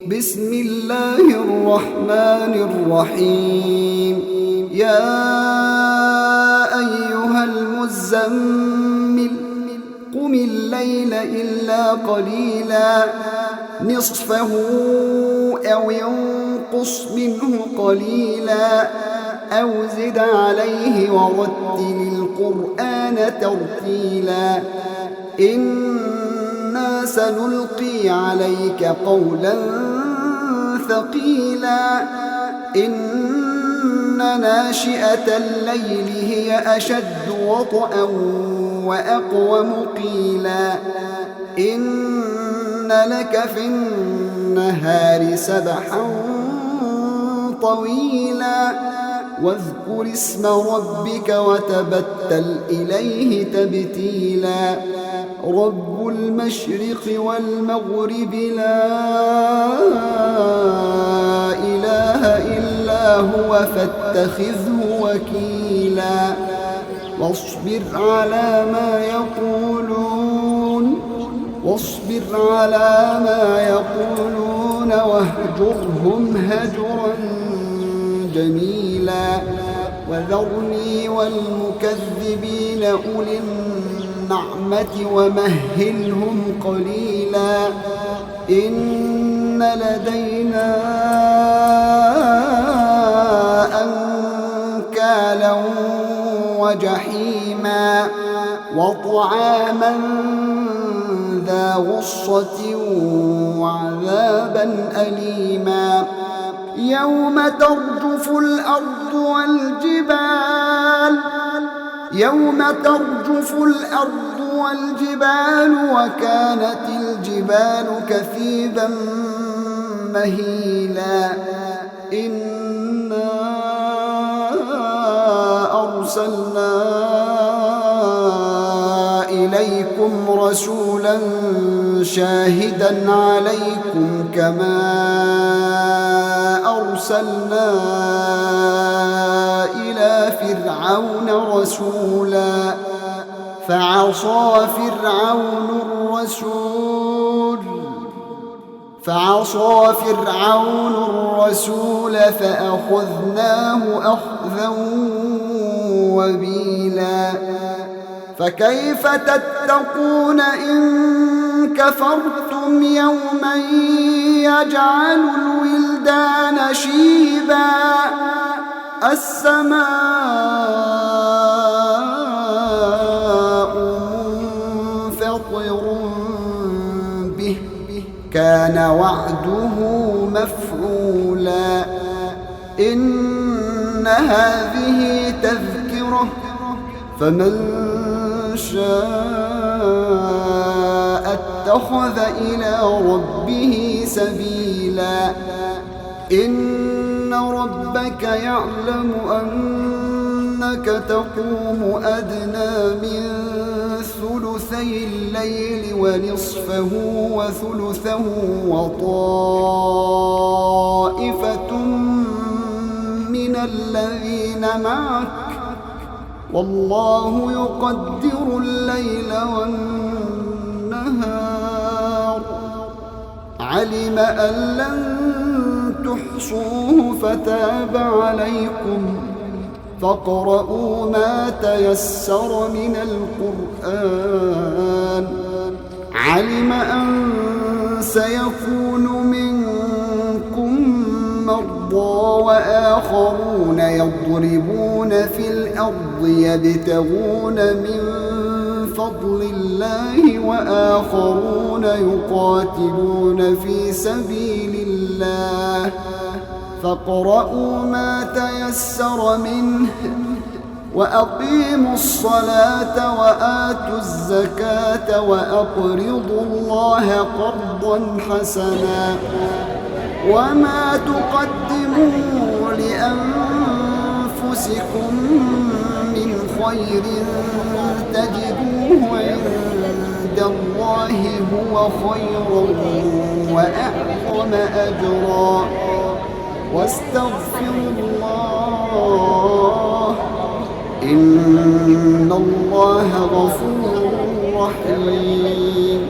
بسم الله الرحمن الرحيم. يا أيها المزمل قم الليل إلا قليلا نصفه أو ينقص منه قليلا أو زد عليه ورتل القرآن ترتيلا إنا سنلقي عليك قولا ثقيلا إن ناشئة الليل هي أشد وطئا وأقوم قيلا إن لك في النهار سبحا طويلا واذكر اسم ربك وتبتل إليه تبتيلا رب المشرق والمغرب لا إله إلا هو فاتخذه وكيلا واصبر على ما يقولون واهجرهم هجرا جميلا وذرني والمكذبين أولي النعمة ومهلهم قليلا إن لدينا أنكالا وجحيما وطعاما ذا غصة وعذابا أليما يوم ترجف الأرض والجبال وكانت الجبال كثيبا مهيلا إنا أرسلنا إليكم رسولا شاهدا عليكم كما أرسلنا إلى فرعون رسولا فعصى فرعون الرسول فأخذناه أخذا وبيلا فكيف تتقون إن كفرتم يوما يجعل الولدان شيبا السماء منفطر به كان وعده مفعولا إن هذه تذكرة فمن شاء اتخذ إلى ربه سبيلا إن ربك يعلم أنك تقوم أدنى من ثلثي الليل ونصفه وثلثه وطائفة من الذين معك والله يقدر الليل والنهار علم أن لن تحصوه فتاب عليكم فاقرؤوا ما تيسر من القرآن علم أن سيكون منكم مرضى وآخرون يضربون في الأرض يبتغون من فضل الله وآخرون يقاتلون في سبيل الله فاقرؤوا ما تيسر منه وأقيموا الصلاة وآتوا الزكاة وأقرضوا الله قرضا حسنا وما تقدموا لأنفسكم من خير تجدوه عند الله هو خيرا وأعظم أجرا واستغفروا الله إن الله غفور رحيم